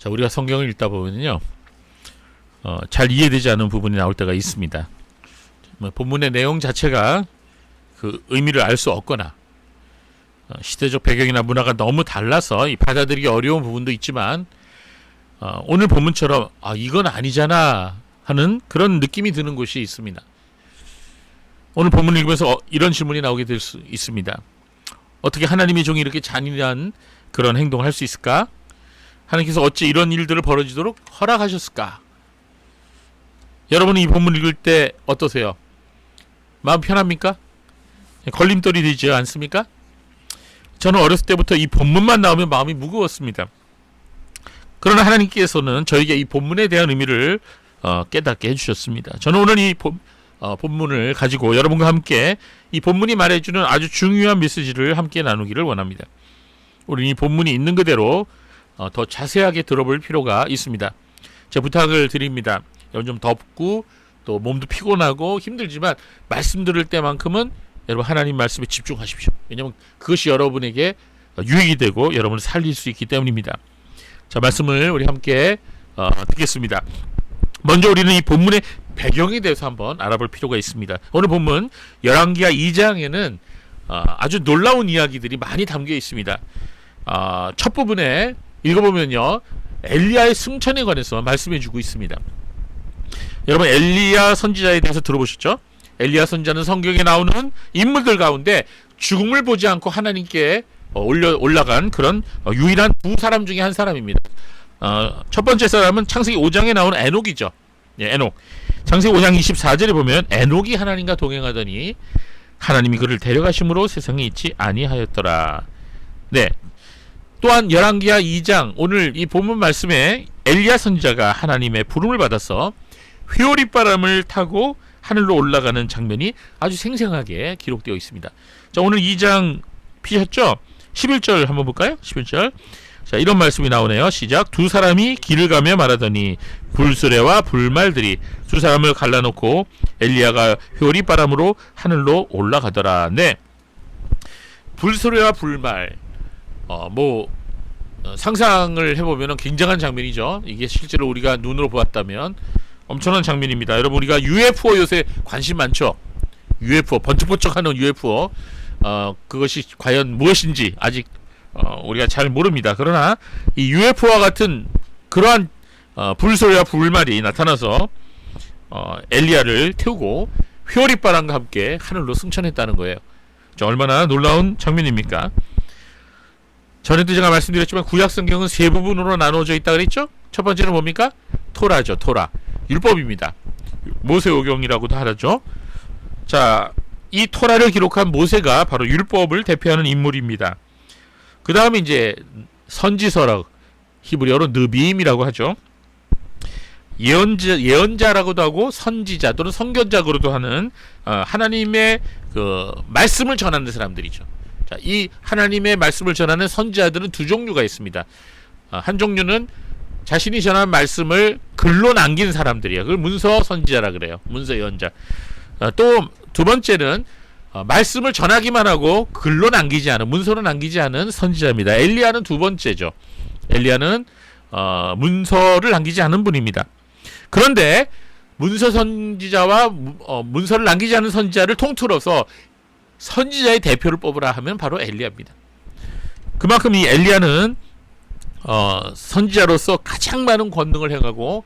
자, 우리가 성경을 읽다 보면요, 잘 이해되지 않는 부분이 나올 때가 있습니다. 본문의 내용 자체가 그 의미를 알 수 없거나 시대적 배경이나 문화가 너무 달라서 받아들이기 어려운 부분도 있지만, 오늘 본문처럼 이건 아니잖아 하는 그런 느낌이 드는 곳이 있습니다. 오늘 본문을 읽으면서 이런 질문이 나오게 될 수 있습니다. 어떻게 하나님의 종이 이렇게 잔인한 그런 행동을 할 수 있을까? 하나님께서 어찌 이런 일들을 벌어지도록 허락하셨을까? 여러분은 이 본문 읽을 때 어떠세요? 마음 편합니까? 걸림돌이 되지 않습니까? 저는 어렸을 때부터 이 본문만 나오면 마음이 무거웠습니다. 그러나 하나님께서는 저에게 이 본문에 대한 의미를 깨닫게 해주셨습니다. 저는 오늘 이 본문을 가지고 여러분과 함께 이 본문이 말해주는 아주 중요한 메시지를 함께 나누기를 원합니다. 우리는 이 본문이 있는 그대로 더 자세하게 들어볼 필요가 있습니다. 제 부탁을 드립니다. 여러분 좀 덥고 또 몸도 피곤하고 힘들지만 말씀 들을 때만큼은 여러분 하나님 말씀에 집중하십시오. 왜냐하면 그것이 여러분에게 유익이 되고 여러분을 살릴 수 있기 때문입니다. 자, 말씀을 우리 함께 듣겠습니다. 먼저 우리는 이 본문의 배경에 대해서 한번 알아볼 필요가 있습니다. 오늘 본문 열왕기하 2장에는 아주 놀라운 이야기들이 많이 담겨 있습니다. 첫 부분에 읽어보면요, 엘리야의 승천에 관해서 말씀해주고 있습니다. 여러분 엘리야 선지자에 대해서 들어보셨죠? 엘리야 선지자는 성경에 나오는 인물들 가운데 죽음을 보지 않고 하나님께 올라간 그런 유일한 두 사람 중에 한 사람입니다. 첫 번째 사람은 창세기 5장에 나오는 에녹이죠. 예, 에녹. 창세기 5장 24절에 보면 에녹이 하나님과 동행하더니 하나님이 그를 데려가심으로 세상에 있지 아니하였더라. 네. 또한 열왕기하 2장 오늘 이 본문 말씀에 엘리야 선지자가 하나님의 부름을 받아서 회오리바람을 타고 하늘로 올라가는 장면이 아주 생생하게 기록되어 있습니다. 자, 오늘 2장 피셨죠? 11절 한번 볼까요? 11절. 자, 이런 말씀이 나오네요. 시작. 두 사람이 길을 가며 말하더니 불수레와 불말들이 두 사람을 갈라놓고 엘리야가 회오리바람으로 하늘로 올라가더라. 네. 불수레와 불말. 상상을 해보면 굉장한 장면이죠. 이게 실제로 우리가 눈으로 보았다면 엄청난 장면입니다. 여러분 우리가 UFO 요새 관심 많죠. UFO 번쩍번쩍하는 UFO 그것이 과연 무엇인지 아직 우리가 잘 모릅니다. 그러나 이 UFO와 같은 그러한 불소리와 불말이 나타나서 엘리야를 태우고 회오리바람과 함께 하늘로 승천했다는 거예요. 자, 얼마나 놀라운 장면입니까? 전에도 제가 말씀드렸지만 구약 성경은 세 부분으로 나누어져 있다 그랬죠? 첫 번째는 뭡니까? 토라죠. 토라. 율법입니다. 모세오경이라고도 하죠. 자, 이 토라를 기록한 모세가 바로 율법을 대표하는 인물입니다. 그 다음에 이제 선지서라고 히브리어로 느비임이라고 하죠. 예언자라고도 하고 선지자 또는 선견자로도 하는 하나님의 그 말씀을 전하는 사람들이죠. 자, 이 하나님의 말씀을 전하는 선지자들은 두 종류가 있습니다. 한 종류는 자신이 전한 말씀을 글로 남긴 사람들이에요. 그걸 문서 선지자라 그래요. 문서 예언자. 또 두 번째는 말씀을 전하기만 하고 글로 남기지 않은, 문서로 남기지 않은 선지자입니다. 엘리야는 두 번째죠. 엘리야는 문서를 남기지 않은 분입니다. 그런데 문서 선지자와 문서를 남기지 않은 선지자를 통틀어서 선지자의 대표를 뽑으라 하면 바로 엘리야입니다. 그만큼 이 엘리야는 선지자로서 가장 많은 권능을 행하고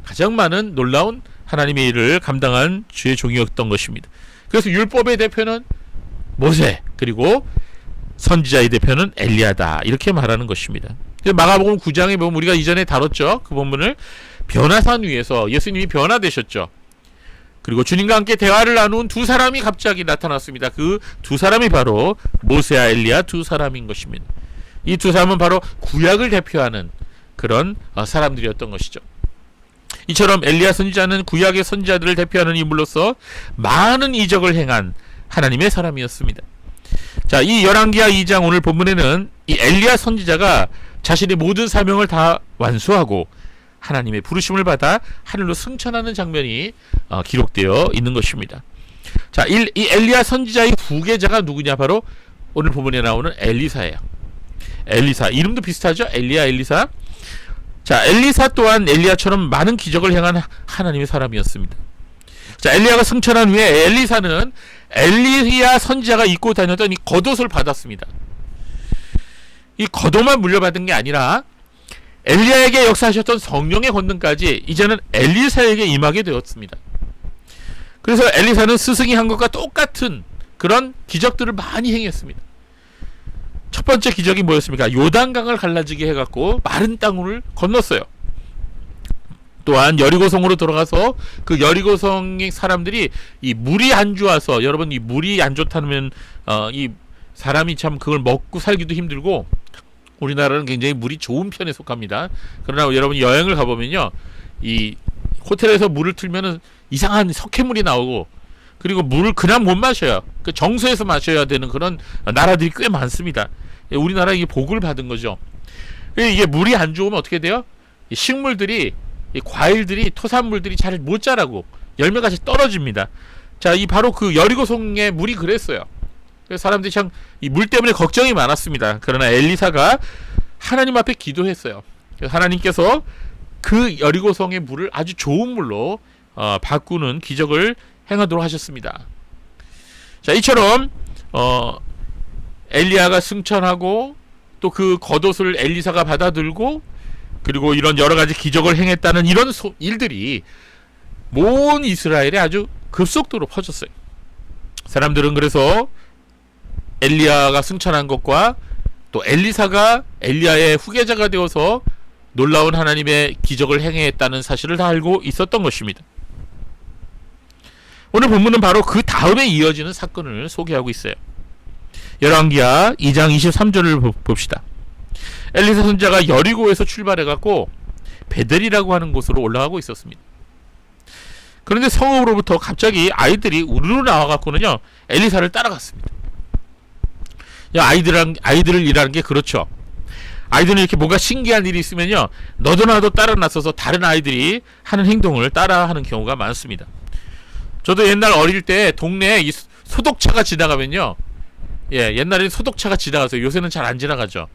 가장 많은 놀라운 하나님의 일을 감당한 주의 종이었던 것입니다. 그래서 율법의 대표는 모세, 그리고 선지자의 대표는 엘리야다, 이렇게 말하는 것입니다. 마가복음 9장에 보면 우리가 이전에 다뤘죠. 그 본문을 변화산 위에서 예수님이 변화되셨죠. 그리고 주님과 함께 대화를 나눈 두 사람이 갑자기 나타났습니다. 그 두 사람이 바로 모세와 엘리야 두 사람인 것입니다. 이 두 사람은 바로 구약을 대표하는 그런 사람들이었던 것이죠. 이처럼 엘리야 선지자는 구약의 선지자들을 대표하는 인물로서 많은 이적을 행한 하나님의 사람이었습니다. 자, 이 열왕기하 2장 오늘 본문에는 이 엘리야 선지자가 자신의 모든 사명을 다 완수하고 하나님의 부르심을 받아 하늘로 승천하는 장면이 기록되어 있는 것입니다. 자, 이 엘리야 선지자의 후계자가 누구냐? 바로 오늘 본문에 나오는 엘리사예요. 엘리사, 이름도 비슷하죠? 엘리야, 엘리사. 자, 엘리사 또한 엘리야처럼 많은 기적을 행한 하나님의 사람이었습니다. 자, 엘리야가 승천한 후에 엘리사는 엘리야 선지자가 입고 다녔던 이 겉옷을 받았습니다. 이 겉옷만 물려받은 게 아니라 엘리야에게 역사하셨던 성령의 권능까지 이제는 엘리사에게 임하게 되었습니다. 그래서 엘리사는 스승이 한 것과 똑같은 그런 기적들을 많이 행했습니다. 첫 번째 기적이 뭐였습니까? 요단강을 갈라지게 해갖고 마른 땅을 건넜어요. 또한 여리고성으로 들어가서 그 여리고성의 사람들이 이 물이 안 좋아서, 여러분 이 물이 안 좋다면 이 사람이 참 그걸 먹고 살기도 힘들고, 우리나라는 굉장히 물이 좋은 편에 속합니다. 그러나 여러분 여행을 가보면요, 이 호텔에서 물을 틀면은 이상한 석회물이 나오고, 그리고 물을 그냥 못 마셔요. 그 정수해서 마셔야 되는 그런 나라들이 꽤 많습니다. 우리나라 이게 복을 받은 거죠. 이게 물이 안 좋으면 어떻게 돼요? 이 식물들이, 이 과일들이, 토산물들이 잘 못 자라고 열매가 잘 떨어집니다. 자, 이 바로 그 여리고성의 물이 그랬어요. 그래서 사람들이 참 이 물 때문에 걱정이 많았습니다. 그러나 엘리사가 하나님 앞에 기도했어요. 그래서 하나님께서 그 여리고성의 물을 아주 좋은 물로 바꾸는 기적을 행하도록 하셨습니다. 자, 이처럼 엘리야가 승천하고 또 그 겉옷을 엘리사가 받아들고, 그리고 이런 여러 가지 기적을 행했다는 이런 일들이 온 이스라엘에 아주 급속도로 퍼졌어요. 사람들은 그래서 엘리야가 승천한 것과 또 엘리사가 엘리야의 후계자가 되어서 놀라운 하나님의 기적을 행했다는 사실을 다 알고 있었던 것입니다. 오늘 본문은 바로 그 다음에 이어지는 사건을 소개하고 있어요. 열왕기하 2장 23절을 봅시다. 엘리사 선지자가 여리고에서 출발해갖고 베델이라고 하는 곳으로 올라가고 있었습니다. 그런데 성읍으로부터 갑자기 아이들이 우르르 나와갖고는요, 엘리사를 따라갔습니다. 아이들을 일하는 게 그렇죠. 아이들은 이렇게 뭔가 신기한 일이 있으면요, 너도 나도 따라 나서서 다른 아이들이 하는 행동을 따라하는 경우가 많습니다. 저도 옛날 어릴 때 동네에 이 소독차가 지나가면요, 옛날에는 소독차가 지나가서 요새는 잘 안 지나가죠.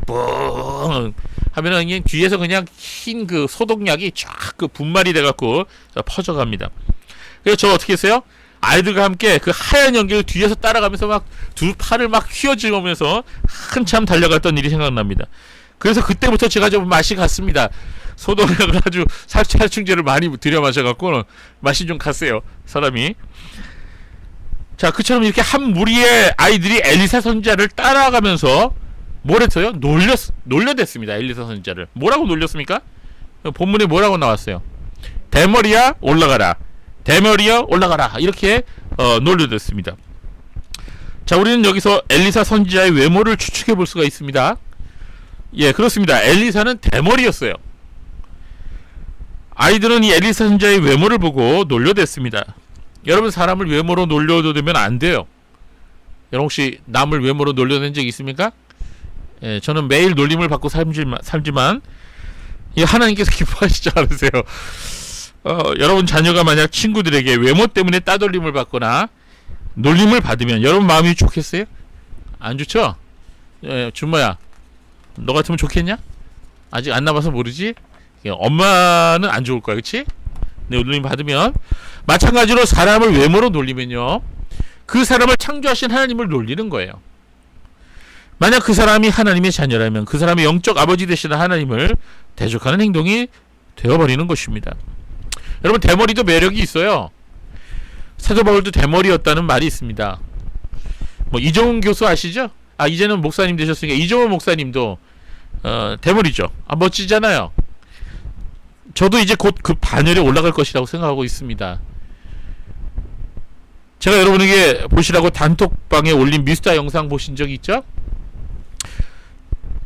뿡 하면은 그냥 뒤에서 그냥 흰 그 소독약이 쫙 그 분말이 돼갖고 퍼져갑니다. 그래서 저 어떻게 했어요? 아이들과 함께 그 하얀 연기를 뒤에서 따라가면서 막 두 팔을 막 휘어지면서 한참 달려갔던 일이 생각납니다. 그래서 그때부터 제가 좀 맛이 갔습니다. 소독약을 아주 살충제를 많이 들여 마셔갖고 맛이 좀 갔어요, 사람이. 자, 그처럼 이렇게 한 무리의 아이들이 엘리사 선지자를 따라가면서 뭘 했어요? 놀려댔습니다. 엘리사 선지자를. 뭐라고 놀렸습니까? 본문에 뭐라고 나왔어요? 대머리야 올라가라, 대머리야 올라가라, 이렇게 놀려댔습니다. 자, 우리는 여기서 엘리사 선지자의 외모를 추측해 볼 수가 있습니다. 예, 그렇습니다. 엘리사는 대머리였어요. 아이들은 이 엘리사 선지자의 외모를 보고 놀려댔습니다. 여러분, 사람을 외모로 놀려대면 안 돼요. 여러분 혹시 남을 외모로 놀려낸 적 있습니까? 예, 저는 매일 놀림을 받고 살지만 하나님께서 기뻐하시지 않으세요. 여러분 자녀가 만약 친구들에게 외모 때문에 따돌림을 받거나 놀림을 받으면 여러분 마음이 좋겠어요? 안 좋죠? 예, 준모야, 너 같으면 좋겠냐? 아직 안 나봐서 모르지? 엄마는 안 좋을 거야, 그치? 내 놀림 받으면. 마찬가지로 사람을 외모로 놀리면요, 그 사람을 창조하신 하나님을 놀리는 거예요. 만약 그 사람이 하나님의 자녀라면 그 사람의 영적 아버지 되시는 하나님을 대적하는 행동이 되어버리는 것입니다. 여러분, 대머리도 매력이 있어요. 사도 바울도 대머리였다는 말이 있습니다. 뭐 이종훈 교수 아시죠? 이제는 목사님 되셨으니까 이종훈 목사님도 대머리죠. 멋지잖아요. 저도 이제 곧 그 반열에 올라갈 것이라고 생각하고 있습니다. 제가 여러분에게 보시라고 단톡방에 올린 미스터 영상 보신 적 있죠?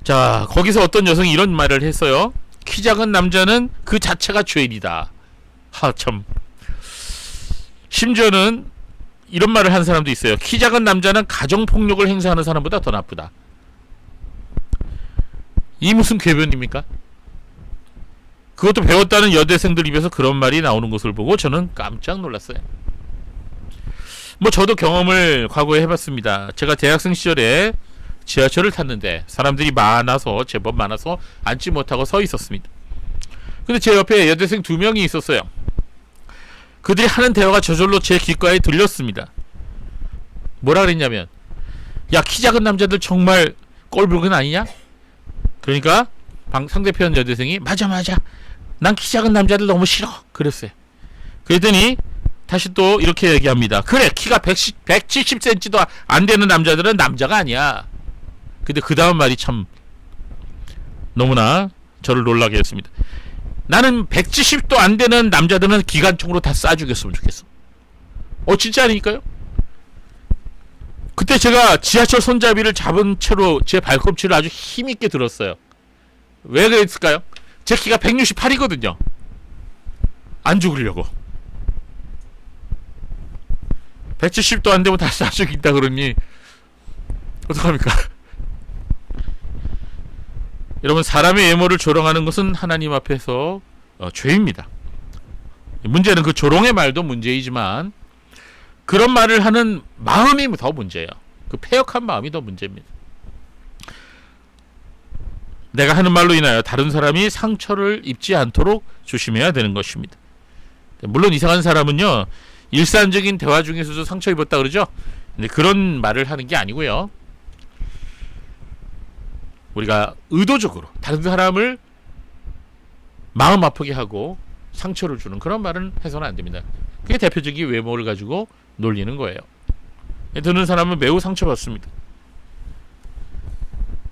자, 거기서 어떤 여성이 이런 말을 했어요. 키 작은 남자는 그 자체가 죄인이다. 참. 심지어는 이런 말을 한 사람도 있어요. 키 작은 남자는 가정폭력을 행사하는 사람보다 더 나쁘다. 이 무슨 궤변입니까? 그것도 배웠다는 여대생들 입에서 그런 말이 나오는 것을 보고 저는 깜짝 놀랐어요. 뭐 저도 경험을 과거에 해봤습니다. 제가 대학생 시절에 지하철을 탔는데 사람들이 많아서, 제법 많아서 앉지 못하고 서 있었습니다. 근데 제 옆에 여대생 2명이 있었어요. 그들이 하는 대화가 저절로 제 귓가에 들렸습니다. 뭐라 그랬냐면, 야, 키 작은 남자들 정말 꼴불근 아니냐? 그러니까 상대편 여대생이 맞아 난 키 작은 남자들 너무 싫어 그랬어요. 그랬더니 다시 또 이렇게 얘기합니다. 그래, 키가 170cm도 안 되는 남자들은 남자가 아니야. 근데 그 다음 말이 참 너무나 저를 놀라게 했습니다. 나는 170도 안 되는 남자들은 기관총으로 다 쏴주겠으면 좋겠어. 진짜 아니니까요. 그때 제가 지하철 손잡이를 잡은 채로 제 발꿈치를 아주 힘있게 들었어요. 왜 그랬을까요? 제 키가 168이거든요. 안 죽으려고. 170도 안 되면 다 쏴 죽인다 그러니 어떡합니까? 여러분, 사람의 외모를 조롱하는 것은 하나님 앞에서 죄입니다. 문제는 그 조롱의 말도 문제이지만 그런 말을 하는 마음이 더 문제예요. 그 패역한 마음이 더 문제입니다. 내가 하는 말로 인하여 다른 사람이 상처를 입지 않도록 조심해야 되는 것입니다. 물론 이상한 사람은요, 일상적인 대화 중에서도 상처 입었다 그러죠. 근데 그런 말을 하는 게 아니고요, 우리가 의도적으로 다른 사람을 마음 아프게 하고 상처를 주는 그런 말은 해서는 안 됩니다. 그게 대표적인 외모를 가지고 놀리는 거예요. 듣는 사람은 매우 상처받습니다.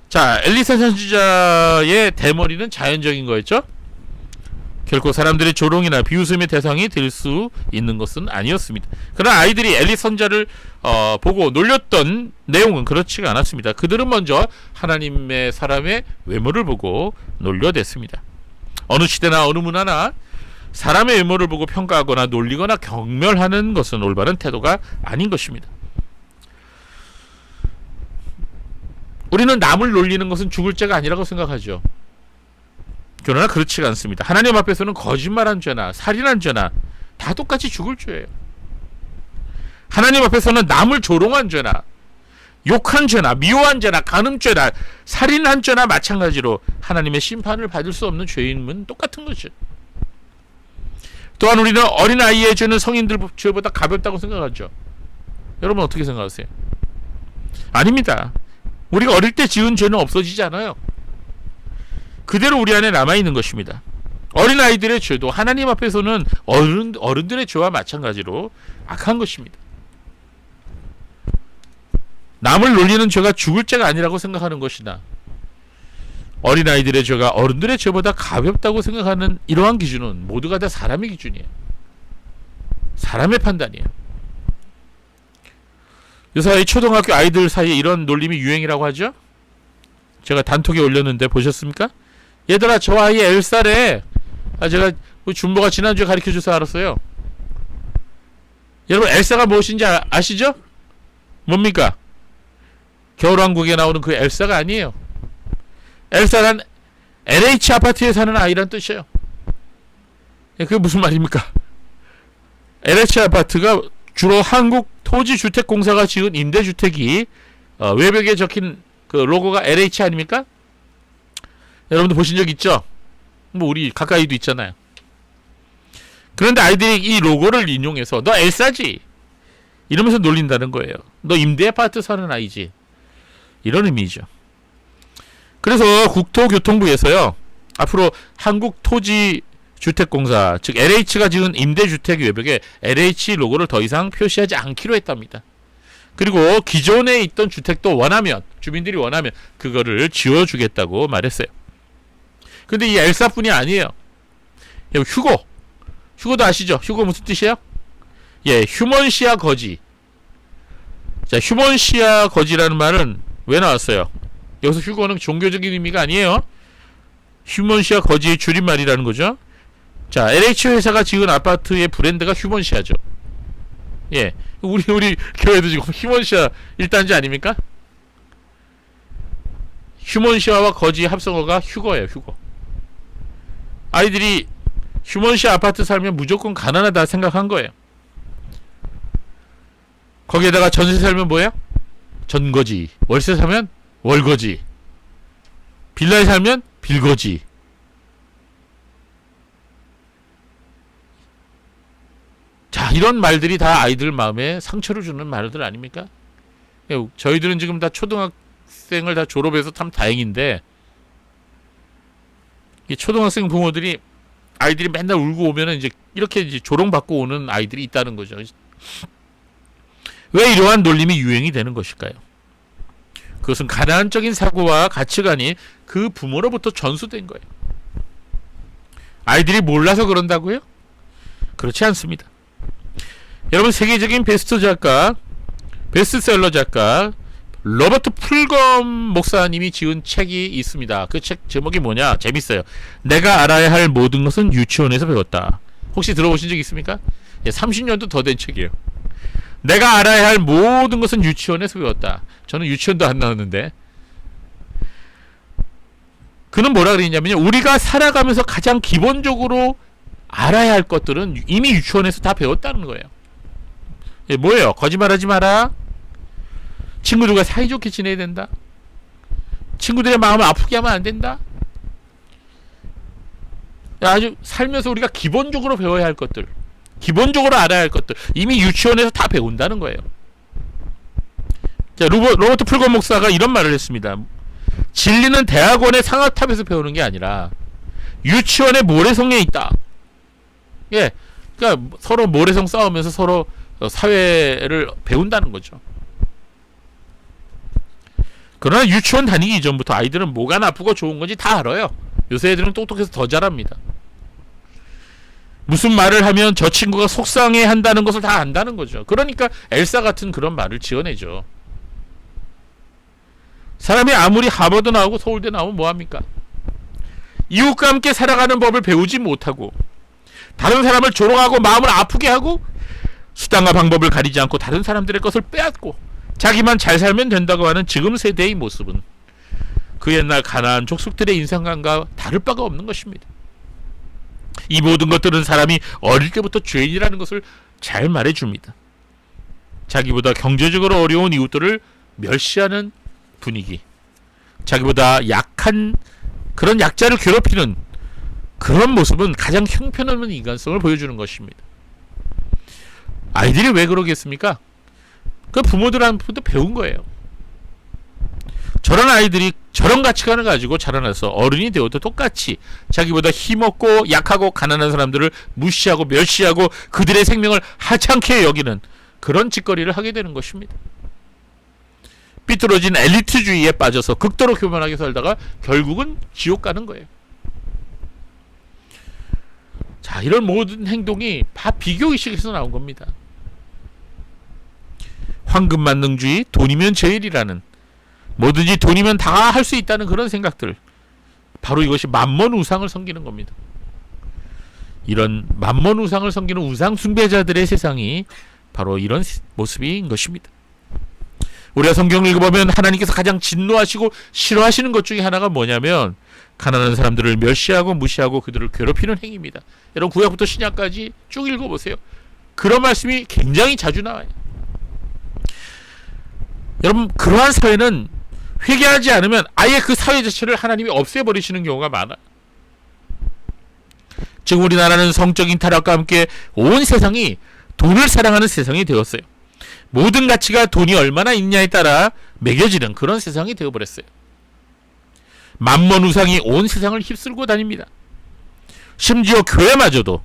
자, 엘리사 선지자의 대머리는 자연적인 거였죠? 결코 사람들의 조롱이나 비웃음의 대상이 될 수 있는 것은 아니었습니다. 그러나 아이들이 엘리 선자를 보고 놀렸던 내용은 그렇지가 않았습니다. 그들은 먼저 하나님의 사람의 외모를 보고 놀려댔습니다. 어느 시대나 어느 문화나 사람의 외모를 보고 평가하거나 놀리거나 경멸하는 것은 올바른 태도가 아닌 것입니다. 우리는 남을 놀리는 것은 죽을 죄가 아니라고 생각하죠. 그러나 그렇지가 않습니다. 하나님 앞에서는 거짓말한 죄나 살인한 죄나 다 똑같이 죽을 죄예요. 하나님 앞에서는 남을 조롱한 죄나 욕한 죄나 미워한 죄나 간음죄나 살인한 죄나 마찬가지로 하나님의 심판을 받을 수 없는 죄임은 똑같은 거죠. 또한 우리는 어린아이의 죄는 성인들 죄보다 가볍다고 생각하죠. 여러분 어떻게 생각하세요? 아닙니다. 우리가 어릴 때 지은 죄는 없어지지 않아요. 그대로 우리 안에 남아있는 것입니다. 어린아이들의 죄도 하나님 앞에서는 어른들의 죄와 마찬가지로 악한 것입니다. 남을 놀리는 죄가 죽을 죄가 아니라고 생각하는 것이나 어린아이들의 죄가 어른들의 죄보다 가볍다고 생각하는 이러한 기준은 모두가 다 사람의 기준이에요. 사람의 판단이에요. 요새 초등학교 아이들 사이에 이런 놀림이 유행이라고 하죠. 제가 단톡에 올렸는데 보셨습니까? 얘들아, 저 아이 엘사래. 제가 준보가 지난주에 가르쳐줘서 알았어요. 여러분, 엘사가 무엇인지 아시죠? 뭡니까? 겨울왕국에 나오는 그 엘사가 아니에요. 엘사란 LH 아파트에 사는 아이란 뜻이에요. 그게 무슨 말입니까? LH 아파트가 주로 한국토지주택공사가 지은 임대주택이 외벽에 적힌 그 로고가 LH 아닙니까? 여러분도 보신 적 있죠? 뭐 우리 가까이도 있잖아요. 그런데 아이들이 이 로고를 인용해서 너 엘사지? 이러면서 놀린다는 거예요. 너 임대아파트 사는 아이지? 이런 의미죠. 그래서 국토교통부에서요, 앞으로 한국토지주택공사, 즉 LH가 지은 임대주택 외벽에 LH 로고를 더 이상 표시하지 않기로 했답니다. 그리고 기존에 있던 주택도 원하면, 주민들이 원하면 그거를 지워주겠다고 말했어요. 근데 이 엘사뿐이 아니에요. 휴고도 아시죠? 휴고 무슨 뜻이에요? 예, 휴먼시아 거지. 자, 휴먼시아 거지라는 말은 왜 나왔어요? 여기서 휴고는 종교적인 의미가 아니에요. 휴먼시아 거지의 줄임말이라는 거죠. 자, LH 회사가 지은 아파트의 브랜드가 휴먼시아죠. 예, 우리 교회도 지금 휴먼시아 1단지 아닙니까? 휴먼시아와 거지 합성어가 휴거예요. 휴거. 아이들이 휴먼시아 아파트 살면 무조건 가난하다 생각한 거예요. 거기에다가 전세 살면 뭐예요? 전거지. 월세 사면 월거지. 빌라에 살면 빌거지. 이런 말들이 다 아이들 마음에 상처를 주는 말들 아닙니까? 저희들은 지금 다 초등학생을 다 졸업해서 참 다행인데, 이 초등학생 부모들이 아이들이 맨날 울고 오면은 이제 이렇게 이제 조롱받고 오는 아이들이 있다는 거죠. 왜 이러한 놀림이 유행이 되는 것일까요? 그것은 가난적인 사고와 가치관이 그 부모로부터 전수된 거예요. 아이들이 몰라서 그런다고요? 그렇지 않습니다. 여러분, 세계적인 베스트셀러 작가 로버트 풀검 목사님이 지은 책이 있습니다. 그 책 제목이 뭐냐? 재밌어요. 내가 알아야 할 모든 것은 유치원에서 배웠다. 혹시 들어보신 적 있습니까? 30년도 더 된 책이에요. 내가 알아야 할 모든 것은 유치원에서 배웠다. 저는 유치원도 안 나왔는데, 그는 뭐라 그랬냐면요, 우리가 살아가면서 가장 기본적으로 알아야 할 것들은 이미 유치원에서 다 배웠다는 거예요. 뭐예요? 거짓말하지 마라. 친구들과 사이좋게 지내야 된다. 친구들의 마음을 아프게 하면 안 된다. 아주 살면서 우리가 기본적으로 배워야 할 것들, 기본적으로 알아야 할 것들 이미 유치원에서 다 배운다는 거예요. 자, 로버트 풀건 목사가 이런 말을 했습니다. 진리는 대학원의 상아탑에서 배우는 게 아니라 유치원의 모래성에 있다. 예, 그러니까 서로 모래성 싸우면서 서로 사회를 배운다는 거죠. 그러나 유치원 다니기 이전부터 아이들은 뭐가 나쁘고 좋은 건지 다 알아요. 요새 애들은 똑똑해서 더 잘합니다. 무슨 말을 하면 저 친구가 속상해 한다는 것을 다 안다는 거죠. 그러니까 엘사 같은 그런 말을 지어내죠. 사람이 아무리 하버드 나오고 서울대 나오면 뭐합니까? 이웃과 함께 살아가는 법을 배우지 못하고, 다른 사람을 조롱하고 마음을 아프게 하고, 수단과 방법을 가리지 않고 다른 사람들의 것을 빼앗고 자기만 잘 살면 된다고 하는 지금 세대의 모습은 그 옛날 가나안 족속들의 인생관과 다를 바가 없는 것입니다. 이 모든 것들은 사람이 어릴 때부터 죄인이라는 것을 잘 말해줍니다. 자기보다 경제적으로 어려운 이웃들을 멸시하는 분위기, 자기보다 약한 그런 약자를 괴롭히는 그런 모습은 가장 형편없는 인간성을 보여주는 것입니다. 아이들이 왜 그러겠습니까? 그 부모들한테도 배운 거예요. 저런 아이들이 저런 가치관을 가지고 자라나서 어른이 되어도 똑같이 자기보다 힘없고 약하고 가난한 사람들을 무시하고 멸시하고 그들의 생명을 하찮게 여기는 그런 짓거리를 하게 되는 것입니다. 삐뚤어진 엘리트주의에 빠져서 극도로 교만하게 살다가 결국은 지옥 가는 거예요. 자, 이런 모든 행동이 다 비교의식에서 나온 겁니다. 황금만능주의, 돈이면 제일이라는, 뭐든지 돈이면 다 할 수 있다는 그런 생각들, 바로 이것이 만몬 우상을 섬기는 겁니다. 이런 만몬 우상을 섬기는 우상 숭배자들의 세상이 바로 이런 모습인 것입니다. 우리가 성경을 읽어보면 하나님께서 가장 진노하시고 싫어하시는 것 중에 하나가 뭐냐면 가난한 사람들을 멸시하고 무시하고 그들을 괴롭히는 행위입니다. 여러분, 구약부터 신약까지 쭉 읽어보세요. 그런 말씀이 굉장히 자주 나와요. 여러분, 그러한 사회는 회개하지 않으면 아예 그 사회 자체를 하나님이 없애버리시는 경우가 많아요. 지금 우리나라는 성적인 타락과 함께 온 세상이 돈을 사랑하는 세상이 되었어요. 모든 가치가 돈이 얼마나 있냐에 따라 매겨지는 그런 세상이 되어버렸어요. 만몬 우상이 온 세상을 휩쓸고 다닙니다. 심지어 교회마저도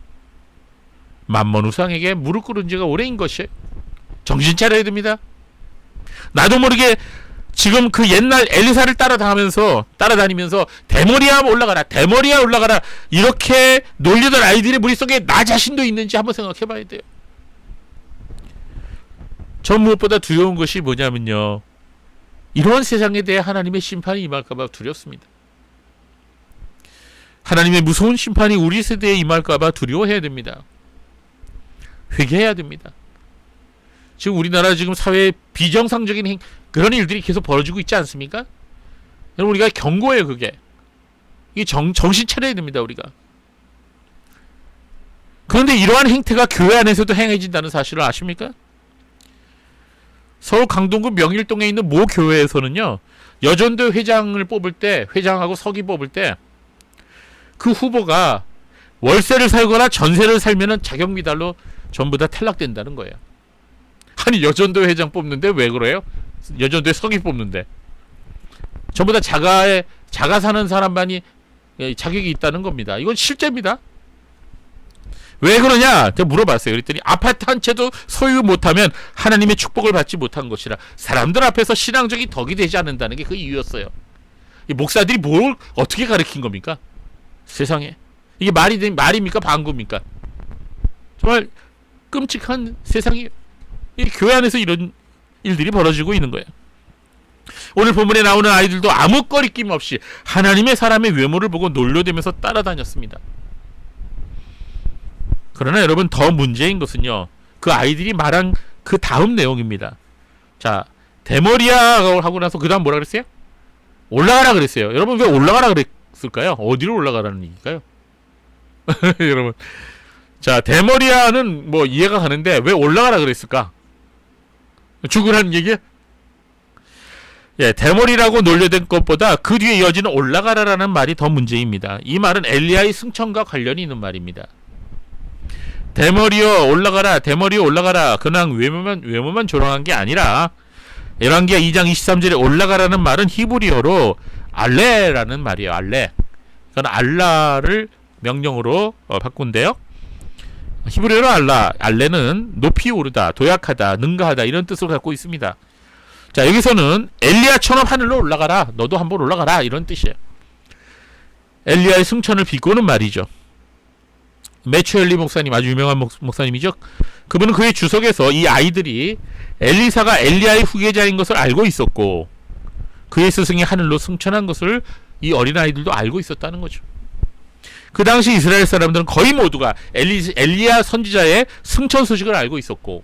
만몬 우상에게 무릎 꿇은 지가 오래인 것이에요. 정신 차려야 됩니다. 나도 모르게 지금 그 옛날 엘리사를 따라다니면서 대머리야 올라가라, 대머리야 올라가라 이렇게 놀리던 아이들의 머릿속에 나 자신도 있는지 한번 생각해 봐야 돼요. 저 무엇보다 두려운 것이 뭐냐면요, 이런 세상에 대해 하나님의 심판이 임할까봐 두렵습니다. 하나님의 무서운 심판이 우리 세대에 임할까봐 두려워해야 됩니다. 회개해야 됩니다. 지금 우리나라 지금 사회에 비정상적인 그런 일들이 계속 벌어지고 있지 않습니까? 여러분, 우리가 경고해요. 그게 이게 정신 차려야 됩니다. 우리가. 그런데 이러한 행태가 교회 안에서도 행해진다는 사실을 아십니까? 서울 강동구 명일동에 있는 모 교회에서는요, 여전도 회장을 뽑을 때, 회장하고 서기 뽑을 때 그 후보가 월세를 살거나 전세를 살면은 자격 미달로 전부 다 탈락된다는 거예요. 아니 여전도 회장 뽑는데 왜 그래요? 여전도에 서기 뽑는데 전부 다 자가 사는 사람만이 자격이 있다는 겁니다. 이건 실제입니다. 왜 그러냐? 제가 물어봤어요. 그랬더니 아파트 한 채도 소유 못하면 하나님의 축복을 받지 못한 것이라 사람들 앞에서 신앙적인 덕이 되지 않는다는 게 그 이유였어요. 이 목사들이 뭘 어떻게 가르친 겁니까? 세상에 이게 말입니까? 방구입니까? 정말 끔찍한 세상이에요. 이 교회 안에서 이런 일들이 벌어지고 있는 거예요. 오늘 본문에 나오는 아이들도 아무 꺼리낌 없이 하나님의 사람의 외모를 보고 놀려대면서 따라다녔습니다. 그러나 여러분 더 문제인 것은요. 그 아이들이 말한 그 다음 내용입니다. 자, 데모리아 하고 나서 그 다음 뭐라 그랬어요? 올라가라 그랬어요. 여러분 왜 올라가라 그랬을까요? 어디로 올라가라는 얘기일까요? 여러분 자, 데모리아는 뭐 이해가 가는데 왜 올라가라 그랬을까? 죽으라는 얘기야? 예, 데모리라고 놀려댄 것보다 그 뒤에 이어지는 올라가라라는 말이 더 문제입니다. 이 말은 엘리야의 승천과 관련이 있는 말입니다. 데모리어 올라가라, 데모리어 올라가라. 그냥 외모만 조롱한 게 아니라 열왕기하 2장 23절에 올라가라는 말은 히브리어로 알레라는 말이에요. 알레. 그건 알라를 명령어로 바꾼대요. 히브리어로 알레는 높이 오르다, 도약하다, 능가하다 이런 뜻을 갖고 있습니다. 자, 여기서는 엘리야처럼 하늘로 올라가라. 너도 한번 올라가라. 이런 뜻이에요. 엘리야의 승천을 비꼬는 말이죠. 매튜 헨리 목사님, 아주 유명한 목사님이죠. 그분은 그의 주석에서 이 아이들이 엘리사가 엘리야의 후계자인 것을 알고 있었고 그의 스승이 하늘로 승천한 것을 이 어린아이들도 알고 있었다는 거죠. 그 당시 이스라엘 사람들은 거의 모두가 엘리야 선지자의 승천 소식을 알고 있었고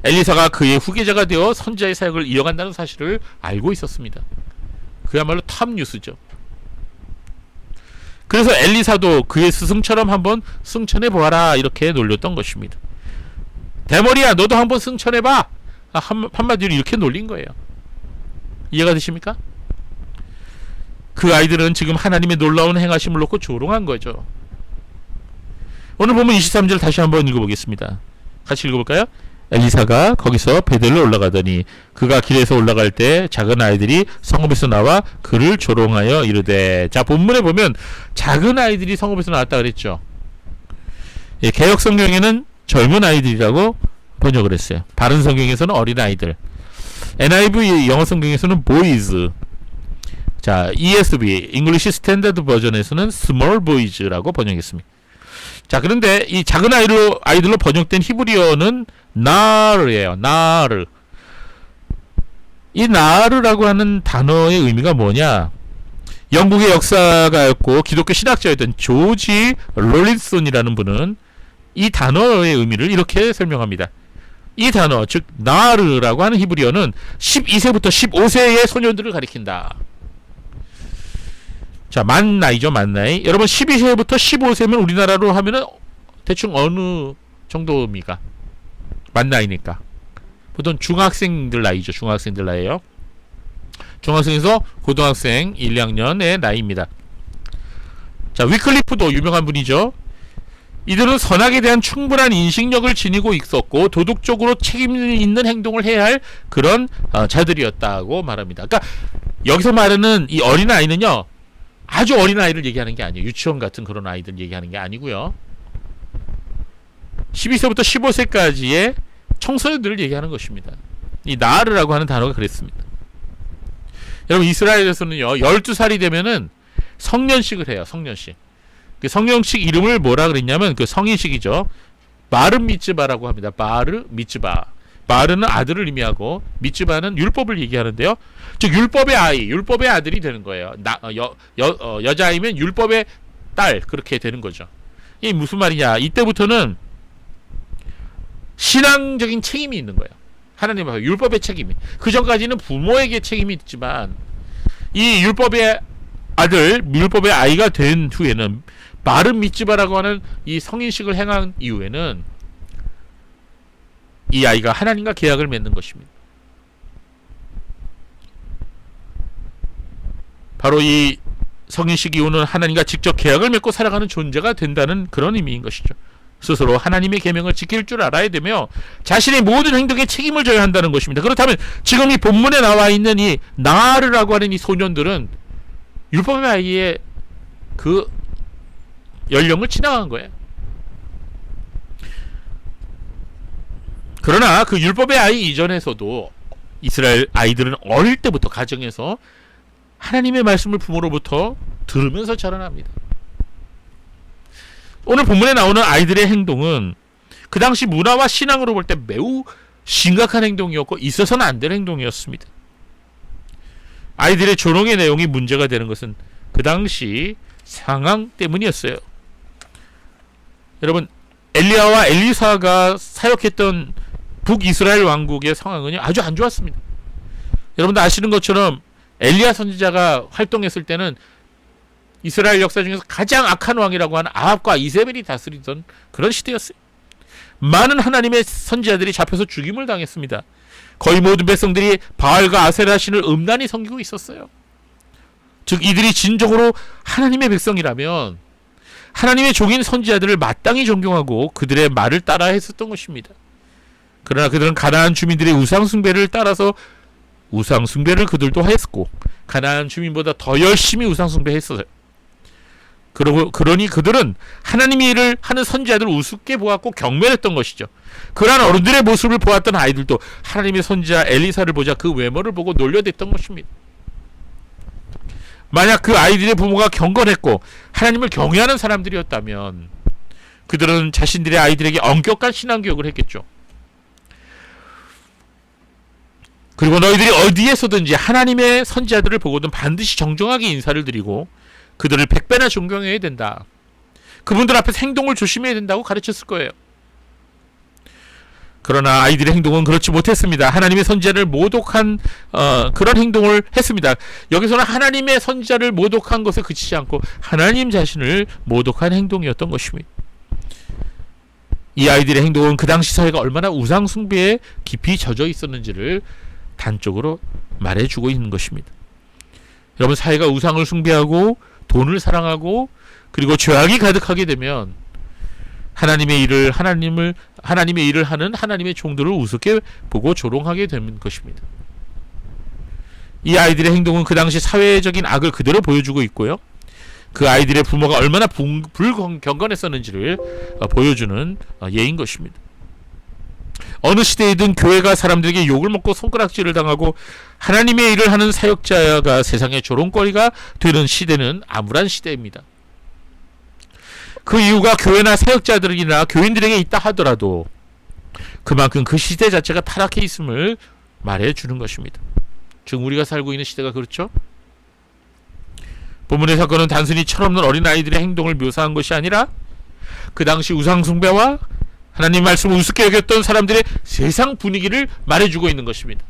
엘리사가 그의 후계자가 되어 선지자의 사역을 이어간다는 사실을 알고 있었습니다. 그야말로 탑 뉴스죠. 그래서 엘리사도 그의 스승처럼 한번 승천해 보아라 이렇게 놀렸던 것입니다. 데모리야 너도 한번 승천해봐. 한마디로 이렇게 놀린 거예요. 이해가 되십니까? 그 아이들은 지금 하나님의 놀라운 행하심을 놓고 조롱한 거죠. 오늘 보면 23절 다시 한번 읽어보겠습니다. 같이 읽어볼까요? 엘리사가 거기서 베델로 올라가더니 그가 길에서 올라갈 때 작은 아이들이 성읍에서 나와 그를 조롱하여 이르되. 자, 본문에 보면 작은 아이들이 성읍에서 나왔다 그랬죠. 예, 개역 성경에는 젊은 아이들이라고 번역을 했어요. 바른 성경에서는 어린 아이들. NIV 영어 성경에서는 boys. 자, ESV English Standard 버전에서는 small boys라고 번역했습니다. 자, 그런데 이 작은 아이들로 번역된 히브리어는 나르예요. 나르. 이 나르라고 하는 단어의 의미가 뭐냐? 영국의 역사가였고 기독교 신학자였던 조지 롤린슨이라는 분은 이 단어의 의미를 이렇게 설명합니다. 이 단어, 즉 나르라고 하는 히브리어는 12세부터 15세의 소년들을 가리킨다. 자, 만 나이죠, 만 나이. 여러분 12세부터 15세면 우리나라로 하면은 대충 어느 정도입니까? 만 나이니까. 보통 중학생들 나이죠. 중학생들 나이에요. 중학생에서 고등학생 1, 2학년의 나이입니다. 자, 위클리프도 유명한 분이죠. 이들은 선악에 대한 충분한 인식력을 지니고 있었고 도덕적으로 책임 있는 행동을 해야 할 그런 자들이었다고 말합니다. 그러니까 여기서 말하는 이 어린아이는요, 아주 어린아이를 얘기하는 게 아니에요. 유치원 같은 그런 아이들 얘기하는 게 아니고요. 12세부터 15세까지의 청소년들을 얘기하는 것입니다. 이 나르라고 하는 단어가 그랬습니다. 여러분 이스라엘에서는요 12살이 되면은 성년식을 해요. 성년식. 그 성년식 이름을 뭐라 그랬냐면 그 성인식이죠. 마르 미츠바라고 합니다. 마르 미츠바. 마르는 아들을 의미하고 미츠바는 율법을 얘기하는데요. 즉 율법의 아이, 율법의 아들이 되는 거예요. 여자아이면 율법의 딸 그렇게 되는 거죠. 이게 무슨 말이냐? 이때부터는 신앙적인 책임이 있는 거예요. 하나님 앞에 율법의 책임이. 그 전까지는 부모에게 책임이 있지만 이 율법의 아들, 율법의 아이가 된 후에는 마르 미츠바라고 하는 이 성인식을 행한 이후에는 이 아이가 하나님과 계약을 맺는 것입니다. 바로 이 성인식 이후는 하나님과 직접 계약을 맺고 살아가는 존재가 된다는 그런 의미인 것이죠. 스스로 하나님의 계명을 지킬 줄 알아야 되며 자신의 모든 행동에 책임을 져야 한다는 것입니다. 그렇다면 지금 이 본문에 나와 있는 이 나하르라고 하는 이 소년들은 율법의 아이의 그 연령을 지나간 거예요. 그러나 그 율법의 아이 이전에서도 이스라엘 아이들은 어릴 때부터 가정에서 하나님의 말씀을 부모로부터 들으면서 자라납니다. 오늘 본문에 나오는 아이들의 행동은 그 당시 문화와 신앙으로 볼 때 매우 심각한 행동이었고 있어서는 안 될 행동이었습니다. 아이들의 조롱의 내용이 문제가 되는 것은 그 당시 상황 때문이었어요. 여러분, 엘리야와 엘리사가 사역했던 북이스라엘 왕국의 상황은 아주 안 좋았습니다. 여러분들 아시는 것처럼 엘리야 선지자가 활동했을 때는 이스라엘 역사 중에서 가장 악한 왕이라고 하는 아합과 이세벨이 다스리던 그런 시대였어요. 많은 하나님의 선지자들이 잡혀서 죽임을 당했습니다. 거의 모든 백성들이 바알과 아세라 신을 음란히 섬기고 있었어요. 즉 이들이 진정으로 하나님의 백성이라면 하나님의 종인 선지자들을 마땅히 존경하고 그들의 말을 따라 했었던 것입니다. 그러나 그들은 가나안 주민들의 우상 숭배를 따라서 우상 숭배를 그들도 했고 가나안 주민보다 더 열심히 우상 숭배했어요. 그러니 그들은 하나님의 일을 하는 선지자들을 우습게 보았고 경멸했던 것이죠. 그러한 어른들의 모습을 보았던 아이들도 하나님의 선지자 엘리사를 보자 그 외모를 보고 놀려댔던 것입니다. 만약 그 아이들의 부모가 경건했고 하나님을 경외하는 사람들이었다면 그들은 자신들의 아이들에게 엄격한 신앙교육을 했겠죠. 그리고 너희들이 어디에서든지 하나님의 선지자들을 보고든 반드시 정정하게 인사를 드리고 그들을 100배나 존경해야 된다. 그분들 앞에서 행동을 조심해야 된다고 가르쳤을 거예요. 그러나 아이들의 행동은 그렇지 못했습니다. 하나님의 선지자를 모독한 그런 행동을 했습니다. 여기서는 하나님의 선지자를 모독한 것에 그치지 않고 하나님 자신을 모독한 행동이었던 것입니다. 이 아이들의 행동은 그 당시 사회가 얼마나 우상 숭배에 깊이 젖어 있었는지를 단적으로 말해주고 있는 것입니다. 여러분, 사회가 우상을 숭배하고 돈을 사랑하고 그리고 죄악이 가득하게 되면 하나님의 일을 하는 하나님의 종들을 우습게 보고 조롱하게 되는 것입니다. 이 아이들의 행동은 그 당시 사회적인 악을 그대로 보여주고 있고요. 그 아이들의 부모가 얼마나 불경건했었는지를 보여주는 예인 것입니다. 어느 시대이든 교회가 사람들에게 욕을 먹고 손가락질을 당하고 하나님의 일을 하는 사역자가 세상의 조롱거리가 되는 시대는 암울한 시대입니다. 그 이유가 교회나 사역자들이나 교인들에게 있다 하더라도 그만큼 그 시대 자체가 타락해 있음을 말해주는 것입니다. 지금 우리가 살고 있는 시대가 그렇죠? 본문의 사건은 단순히 철없는 어린아이들의 행동을 묘사한 것이 아니라 그 당시 우상숭배와 하나님 말씀을 우습게 여겼던 사람들의 세상 분위기를 말해주고 있는 것입니다.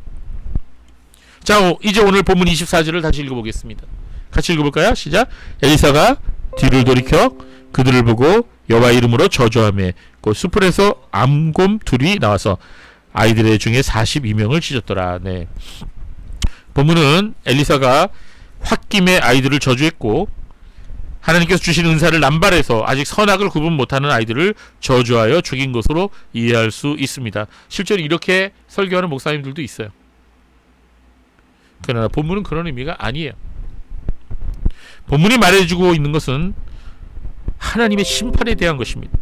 자, 이제 오늘 본문 24절을 다시 읽어보겠습니다. 같이 읽어볼까요? 시작. 엘리사가 뒤를 돌이켜 그들을 보고 여호와 이름으로 저주하며 그 수풀에서 암곰 둘이 나와서 아이들의 중에 42명을 찢었더라. 네. 본문은 엘리사가 홧김에 아이들을 저주했고 하나님께서 주신 은사를 남발해서 아직 선악을 구분 못하는 아이들을 저주하여 죽인 것으로 이해할 수 있습니다. 실제로 이렇게 설교하는 목사님들도 있어요. 그러나 본문은 그런 의미가 아니에요. 본문이 말해주고 있는 것은 하나님의 심판에 대한 것입니다.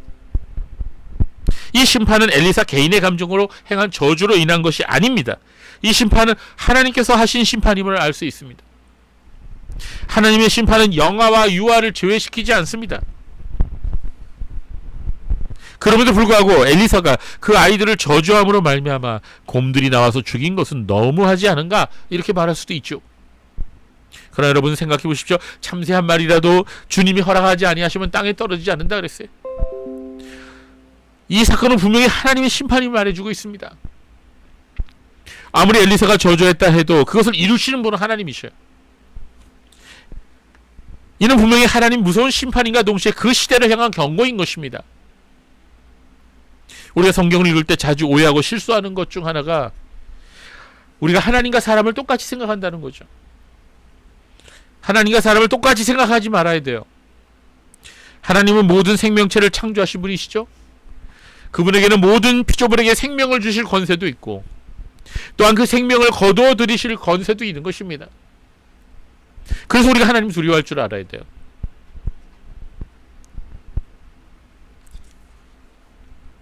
이 심판은 엘리사 개인의 감정으로 행한 저주로 인한 것이 아닙니다. 이 심판은 하나님께서 하신 심판임을 알 수 있습니다. 하나님의 심판은 영아와 유아를 제외시키지 않습니다. 그럼에도 불구하고 엘리사가 그 아이들을 저주함으로 말미암아 곰들이 나와서 죽인 것은 너무하지 않은가 이렇게 말할 수도 있죠. 그러나 여러분 생각해 보십시오. 참새 한 마리라도 주님이 허락하지 아니하시면 땅에 떨어지지 않는다 그랬어요. 이 사건은 분명히 하나님의 심판이 말해주고 있습니다. 아무리 엘리사가 저주했다 해도 그것을 이루시는 분은 하나님이셔요. 이는 분명히 하나님 무서운 심판인가 동시에 그 시대를 향한 경고인 것입니다. 우리가 성경을 읽을 때 자주 오해하고 실수하는 것 중 하나가 우리가 하나님과 사람을 똑같이 생각한다는 거죠. 하나님과 사람을 똑같이 생각하지 말아야 돼요. 하나님은 모든 생명체를 창조하신 분이시죠. 그분에게는 모든 피조물에게 생명을 주실 권세도 있고 또한 그 생명을 거두어 들이실 권세도 있는 것입니다. 그래서 우리가 하나님 두려워할 줄 알아야 돼요.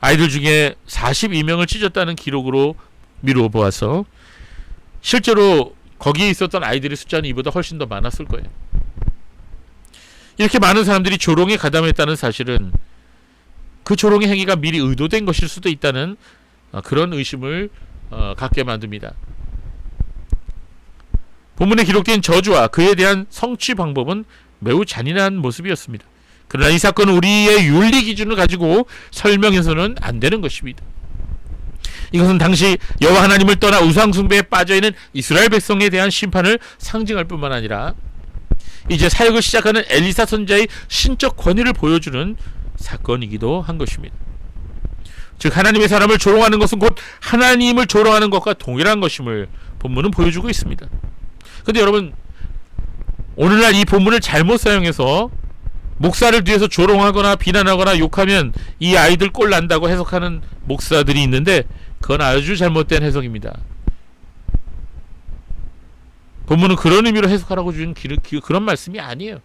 아이들 중에 42명을 찢었다는 기록으로 미루어 보아서 실제로 거기에 있었던 아이들의 숫자는 이보다 훨씬 더 많았을 거예요. 이렇게 많은 사람들이 조롱에 가담했다는 사실은 그 조롱의 행위가 미리 의도된 것일 수도 있다는 그런 의심을 갖게 만듭니다. 본문에 기록된 저주와 그에 대한 성취 방법은 매우 잔인한 모습이었습니다. 그러나 이 사건은 우리의 윤리 기준을 가지고 설명해서는 안 되는 것입니다. 이것은 당시 여호와 하나님을 떠나 우상 숭배에 빠져있는 이스라엘 백성에 대한 심판을 상징할 뿐만 아니라 이제 사역을 시작하는 엘리사 선지자의 신적 권위를 보여주는 사건이기도 한 것입니다. 즉 하나님의 사람을 조롱하는 것은 곧 하나님을 조롱하는 것과 동일한 것임을 본문은 보여주고 있습니다. 근데 여러분, 오늘날 이 본문을 잘못 사용해서 목사를 뒤에서 조롱하거나 비난하거나 욕하면 이 아이들 꼴 난다고 해석하는 목사들이 있는데 그건 아주 잘못된 해석입니다. 본문은 그런 의미로 해석하라고 준 그런 말씀이 아니에요.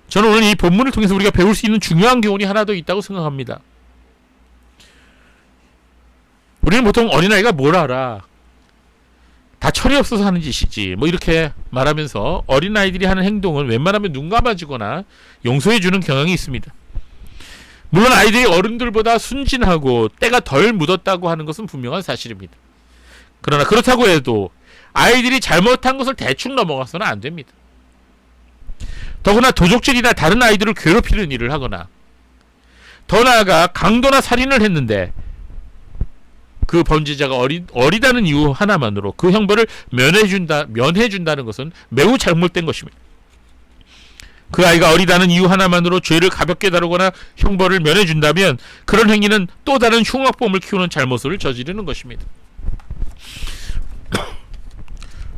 저는 오늘 이 본문을 통해서 우리가 배울 수 있는 중요한 교훈이 하나 더 있다고 생각합니다. 우리는 보통 어린아이가 뭘 알아? 다 철이 없어서 하는 짓이지 뭐 이렇게 말하면서 어린아이들이 하는 행동은 웬만하면 눈 감아주거나 용서해주는 경향이 있습니다. 물론 아이들이 어른들보다 순진하고 때가 덜 묻었다고 하는 것은 분명한 사실입니다. 그러나 그렇다고 해도 아이들이 잘못한 것을 대충 넘어가서는 안 됩니다. 더구나 도적질이나 다른 아이들을 괴롭히는 일을 하거나 더 나아가 강도나 살인을 했는데 그 범죄자가 어리다는 이유 하나만으로 그 형벌을 면해준다는 것은 매우 잘못된 것입니다. 그 아이가 어리다는 이유 하나만으로 죄를 가볍게 다루거나 형벌을 면해준다면 그런 행위는 또 다른 흉악범을 키우는 잘못을 저지르는 것입니다.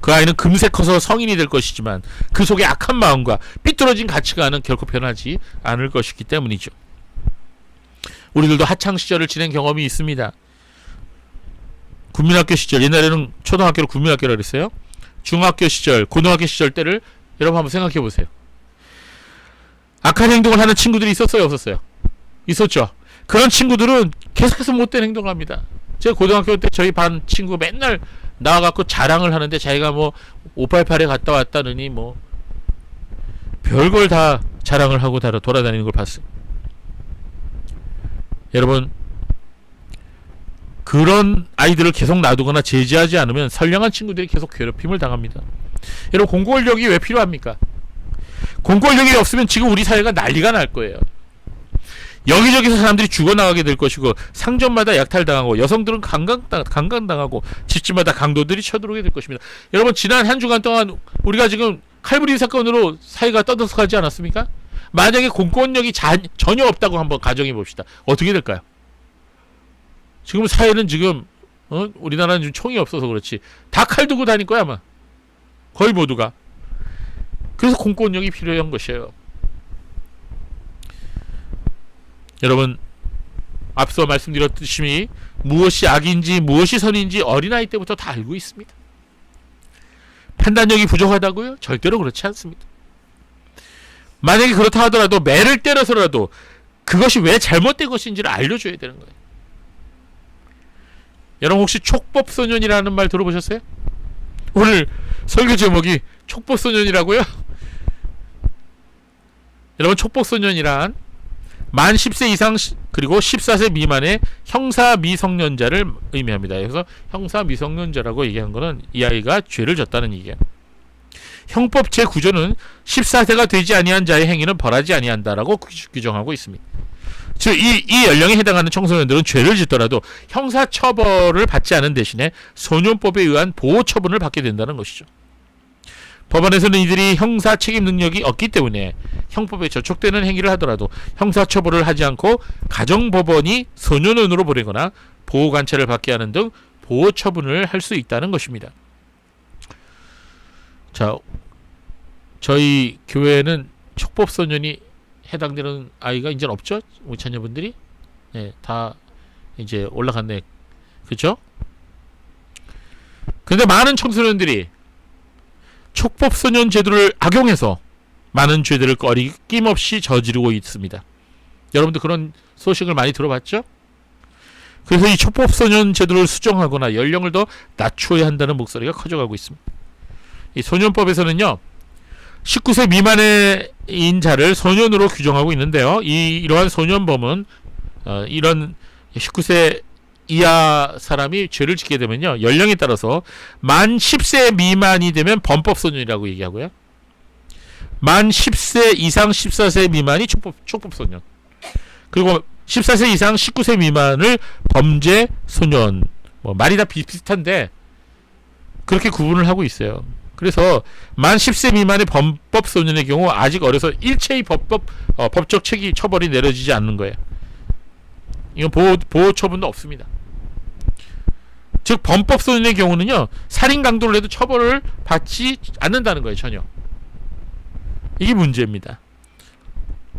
그 아이는 금세 커서 성인이 될 것이지만 그 속에 악한 마음과 삐뚤어진 가치관은 결코 변하지 않을 것이기 때문이죠. 우리들도 하창시절을 지낸 경험이 있습니다. 국민학교 시절, 옛날에는 초등학교를 국민학교라고 그랬어요. 중학교 시절, 고등학교 시절 때를 여러분 한번 생각해 보세요. 악한 행동을 하는 친구들이 있었어요, 없었어요? 있었죠. 그런 친구들은 계속해서 못된 행동을 합니다. 제가 고등학교 때 저희 반 친구 맨날 나와갖고 자랑을 하는데 자기가 뭐 588에 갔다 왔다느니 뭐 별걸 다 자랑을 하고 돌아다니는 걸 봤어요. 여러분, 그런 아이들을 계속 놔두거나 제지하지 않으면 선량한 친구들이 계속 괴롭힘을 당합니다. 여러분, 공권력이 왜 필요합니까? 공권력이 없으면 지금 우리 사회가 난리가 날 거예요. 여기저기서 사람들이 죽어나가게 될 것이고 상점마다 약탈당하고 여성들은 강간당하고 집집마다 강도들이 쳐들어오게 될 것입니다. 여러분, 지난 한 주간 동안 우리가 지금 칼부림 사건으로 사회가 떠들썩하지 않았습니까? 만약에 공권력이 전혀 없다고 한번 가정해 봅시다. 어떻게 될까요? 지금 사회는 지금 우리나라는 지금 총이 없어서 그렇지 다 칼 두고 다닐 거야 아마. 거의 모두가. 그래서 공권력이 필요한 것이에요. 여러분, 앞서 말씀드렸듯이 무엇이 악인지 무엇이 선인지 어린아이 때부터 다 알고 있습니다. 판단력이 부족하다고요? 절대로 그렇지 않습니다. 만약에 그렇다 하더라도 매를 때려서라도 그것이 왜 잘못된 것인지를 알려줘야 되는 거예요. 여러분, 혹시 촉법소년이라는 말 들어보셨어요? 오늘 설교 제목이 촉법소년이라고요? 여러분, 촉법소년이란 만 10세 이상 그리고 14세 미만의 형사 미성년자를 의미합니다. 그래서 형사 미성년자라고 얘기한 거는 이 아이가 죄를 졌다는 얘기예요. 형법 제9조는 14세가 되지 아니한 자의 행위는 벌하지 아니한다라고 규정하고 있습니다. 즉 이 연령에 해당하는 청소년들은 죄를 짓더라도 형사처벌을 받지 않은 대신에 소년법에 의한 보호처분을 받게 된다는 것이죠. 법원에서는 이들이 형사 책임 능력이 없기 때문에 형법에 저촉되는 행위를 하더라도 형사처벌을 하지 않고 가정법원이 소년원으로 보내거나 보호관찰을 받게 하는 등 보호처분을 할 수 있다는 것입니다. 자, 저희 교회는 촉법소년이 해당되는 아이가 이제 없죠? 우리 자녀분들이. 네, 다 이제 올라갔네. 그죠? 근데 많은 청소년들이 촉법소년 제도를 악용해서 많은 죄들을 꺼림없이 저지르고 있습니다. 여러분들 그런 소식을 많이 들어봤죠? 그래서 이 촉법소년 제도를 수정하거나 연령을 더 낮춰야 한다는 목소리가 커져가고 있습니다. 이 소년법에서는요, 19세 미만의 인자를 소년으로 규정하고 있는데요. 이러한 소년범은 이런 19세 이하 사람이 죄를 짓게 되면요, 연령에 따라서 만 10세 미만이 되면 범법소년이라고 얘기하고요, 만 10세 이상 14세 미만이 촉법소년, 그리고 14세 이상 19세 미만을 범죄소년, 뭐 말이 다 비슷한데 그렇게 구분을 하고 있어요. 그래서 만 10세 미만의 범법소년의 경우 아직 어려서 일체의 법적 처벌이 내려지지 않는 거예요. 이건 보호 처분도 없습니다. 즉 범법소년의 경우는요, 살인 강도를 해도 처벌을 받지 않는다는 거예요. 전혀. 이게 문제입니다.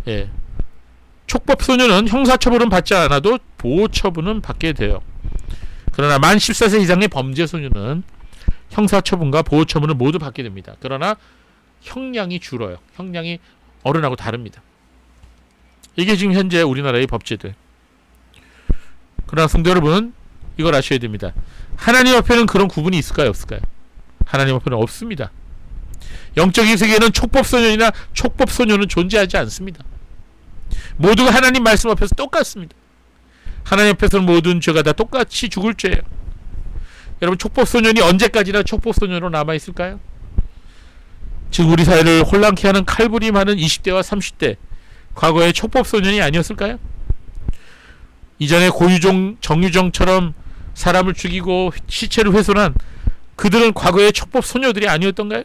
예. 촉법소년은 형사처벌은 받지 않아도 보호처분은 받게 돼요. 그러나 만 14세 이상의 범죄소년은 형사처분과 보호처분을 모두 받게 됩니다. 그러나 형량이 줄어요. 형량이 어른하고 다릅니다. 이게 지금 현재 우리나라의 법제들. 그러나 성도 여러분, 이걸 아셔야 됩니다. 하나님 앞에는 그런 구분이 있을까요? 없을까요? 하나님 앞에는 없습니다. 영적인 세계에는 촉법소년이나 촉법소년은 존재하지 않습니다. 모두가 하나님 말씀 앞에서 똑같습니다. 하나님 앞에서는 모든 죄가 다 똑같이 죽을 죄예요. 여러분, 촉법소년이 언제까지나 촉법소년으로 남아있을까요? 지금 우리 사회를 혼란케 하는 칼부림 많은 20대와 30대, 과거의 촉법소년이 아니었을까요? 이전에 고유종, 정유정처럼 사람을 죽이고 시체를 훼손한 그들은 과거의 촉법소녀들이 아니었던가요?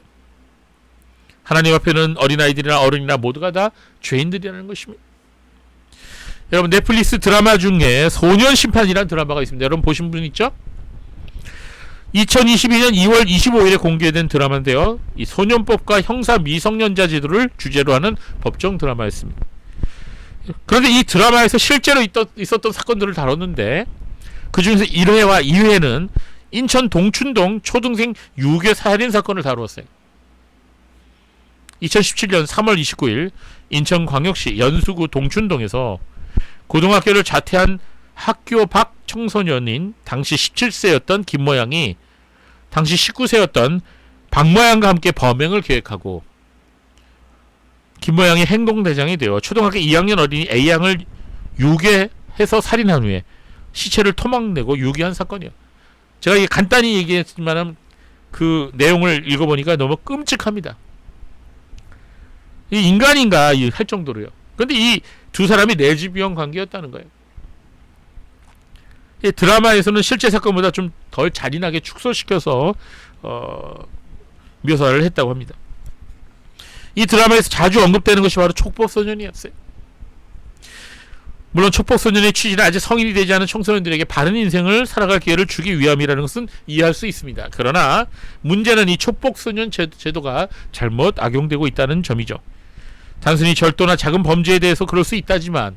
하나님 앞에는 어린아이들이나 어른이나 모두가 다 죄인들이라는 것입니다. 여러분, 넷플릭스 드라마 중에 소년심판이라는 드라마가 있습니다. 여러분 보신 분 있죠? 2022년 2월 25일에 공개된 드라마인데요, 이 소년법과 형사 미성년자 제도를 주제로 하는 법정 드라마였습니다. 그런데 이 드라마에서 실제로 있었던 사건들을 다뤘는데, 그 중에서 1회와 2회는 인천 동춘동 초등생 유괴 살인 사건을 다루었어요. 2017년 3월 29일 인천광역시 연수구 동춘동에서 고등학교를 자퇴한 학교 밖 청소년인 당시 17세였던 김모양이 당시 19세였던 박모양과 함께 범행을 계획하고, 김모양이 행동대장이 되어 초등학교 2학년 어린이 A양을 유괴해서 살인한 후에 시체를 토막내고 유기한 사건이에요. 제가 이게 간단히 얘기했지만 그 내용을 읽어보니까 너무 끔찍합니다. 이 인간인가 할 정도로요. 그런데 이 두 사람이 내주비형 관계였다는 거예요. 이 드라마에서는 실제 사건보다 좀 덜 잔인하게 축소시켜서 묘사를 했다고 합니다. 이 드라마에서 자주 언급되는 것이 바로 촉법소년이었어요. 물론 촉법소년의 취지는 아직 성인이 되지 않은 청소년들에게 바른 인생을 살아갈 기회를 주기 위함이라는 것은 이해할 수 있습니다. 그러나 문제는 이 촉법소년 제도가 잘못 악용되고 있다는 점이죠. 단순히 절도나 작은 범죄에 대해서 그럴 수 있다지만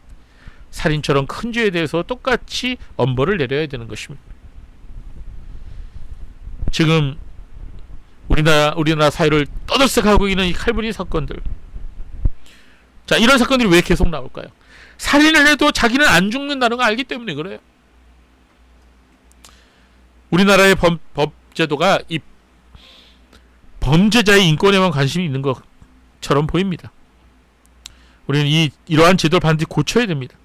살인처럼 큰 죄에 대해서 똑같이 엄벌을 내려야 되는 것입니다. 지금 우리나라 사회를 떠들썩하고 있는 이 칼부림 사건들, 자, 이런 사건들이 왜 계속 나올까요? 살인을 해도 자기는 안 죽는다는 걸 알기 때문에 그래요. 우리나라의 법제도가 이 범죄자의 인권에만 관심이 있는 것처럼 보입니다. 우리는 이러한 제도를 반드시 고쳐야 됩니다.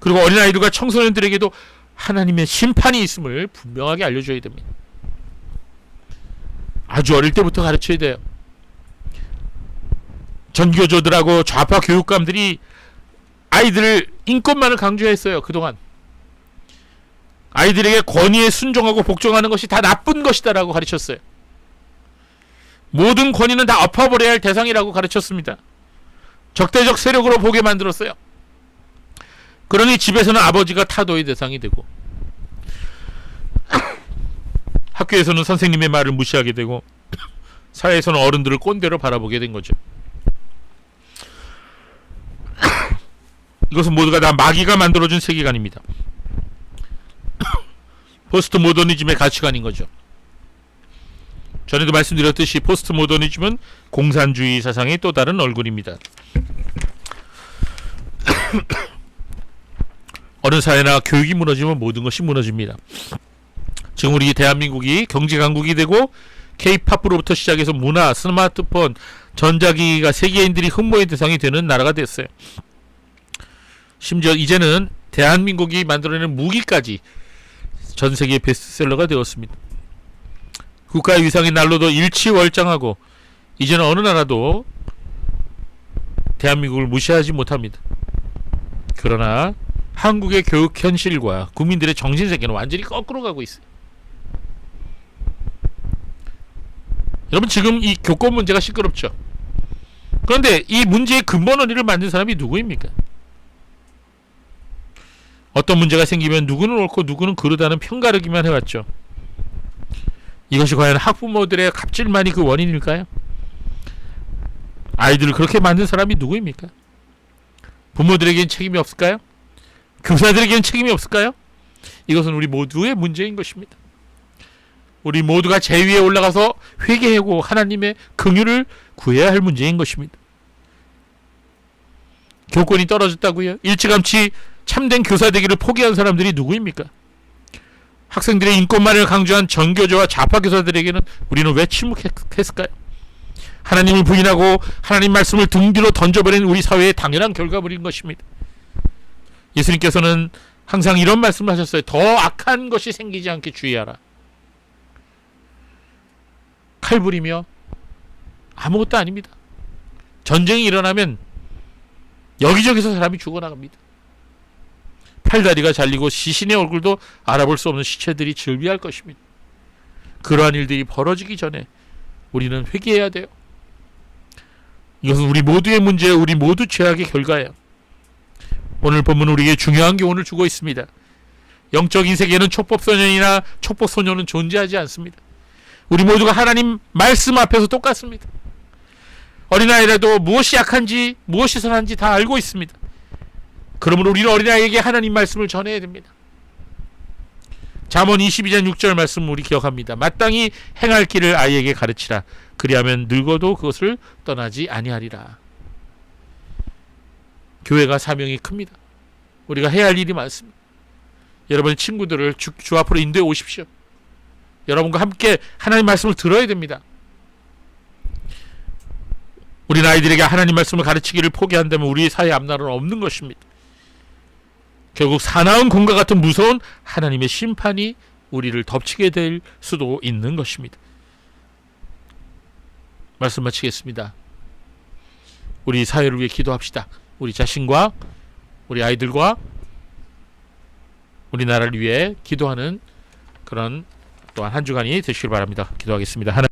그리고 어린아이들과 청소년들에게도 하나님의 심판이 있음을 분명하게 알려줘야 됩니다. 아주 어릴 때부터 가르쳐야 돼요. 전교조들하고 좌파 교육감들이 아이들 인권만을 강조했어요. 그동안 아이들에게 권위에 순종하고 복종하는 것이 다 나쁜 것이다 라고 가르쳤어요. 모든 권위는 다 엎어버려야 할 대상이라고 가르쳤습니다. 적대적 세력으로 보게 만들었어요. 그러니 집에서는 아버지가 타도의 대상이 되고, 학교에서는 선생님의 말을 무시하게 되고, 사회에서는 어른들을 꼰대로 바라보게 된 거죠. 이것은 모두가 다 마귀가 만들어준 세계관입니다. 포스트 모더니즘의 가치관인 거죠. 전에도 말씀드렸듯이 포스트 모더니즘은 공산주의 사상의 또 다른 얼굴입니다. 어느 사회나 교육이 무너지면 모든 것이 무너집니다. 지금 우리 대한민국이 경제 강국이 되고 K-팝으로부터 시작해서 문화, 스마트폰, 전자기기가 세계인들이 흠모의 대상이 되는 나라가 됐어요. 심지어 이제는 대한민국이 만들어내는 무기까지 전 세계 베스트셀러가 되었습니다. 국가의 위상이 날로도 일치월장하고 이제는 어느 나라도 대한민국을 무시하지 못합니다. 그러나 한국의 교육 현실과 국민들의 정신세계는 완전히 거꾸로 가고 있어요. 여러분, 지금 이 교권 문제가 시끄럽죠. 그런데 이 문제의 근본 원인을 만든 사람이 누구입니까? 어떤 문제가 생기면 누구는 옳고 누구는 그르다는 편가르기만 해왔죠. 이것이 과연 학부모들의 갑질만이 그 원인일까요? 아이들을 그렇게 만든 사람이 누구입니까? 부모들에겐 책임이 없을까요? 교사들에겐 책임이 없을까요? 이것은 우리 모두의 문제인 것입니다. 우리 모두가 제위에 올라가서 회개하고 하나님의 긍휼을 구해야 할 문제인 것입니다. 교권이 떨어졌다고요? 일찌감치 참된 교사 되기를 포기한 사람들이 누구입니까? 학생들의 인권만을 강조한 전교조와 좌파 교사들에게는 우리는 왜 침묵했을까요? 하나님을 부인하고 하나님 말씀을 등 뒤로 던져버린 우리 사회의 당연한 결과물인 것입니다. 예수님께서는 항상 이런 말씀을 하셨어요. 더 악한 것이 생기지 않게 주의하라. 칼부리며 아무것도 아닙니다. 전쟁이 일어나면 여기저기서 사람이 죽어나갑니다. 팔다리가 잘리고 시신의 얼굴도 알아볼 수 없는 시체들이 즐비할 것입니다. 그러한 일들이 벌어지기 전에 우리는 회개해야 돼요. 이것은 우리 모두의 문제예요. 우리 모두 죄악의 결과예요. 오늘 본문은 우리에게 중요한 교훈을 주고 있습니다. 영적인 세계에는 촉법소년이나 촉법소녀는 존재하지 않습니다. 우리 모두가 하나님 말씀 앞에서 똑같습니다. 어린아이라도 무엇이 약한지 무엇이 선한지 다 알고 있습니다. 그러므로 우리는 어린아이에게 하나님 말씀을 전해야 됩니다. 잠언 22장 6절 말씀 우리 기억합니다. 마땅히 행할 길을 아이에게 가르치라. 그리하면 늙어도 그것을 떠나지 아니하리라. 교회가 사명이 큽니다. 우리가 해야 할 일이 많습니다. 여러분의 친구들을 주 앞으로 인도해 오십시오. 여러분과 함께 하나님 말씀을 들어야 됩니다. 우리 아이들에게 하나님 말씀을 가르치기를 포기한다면 우리 사회 앞날은 없는 것입니다. 결국 사나운 곰과 같은 무서운 하나님의 심판이 우리를 덮치게 될 수도 있는 것입니다. 말씀 마치겠습니다. 우리 사회를 위해 기도합시다. 우리 자신과 우리 아이들과 우리나라를 위해 기도하는 그런 또한 한 주간이 되시길 바랍니다. 기도하겠습니다.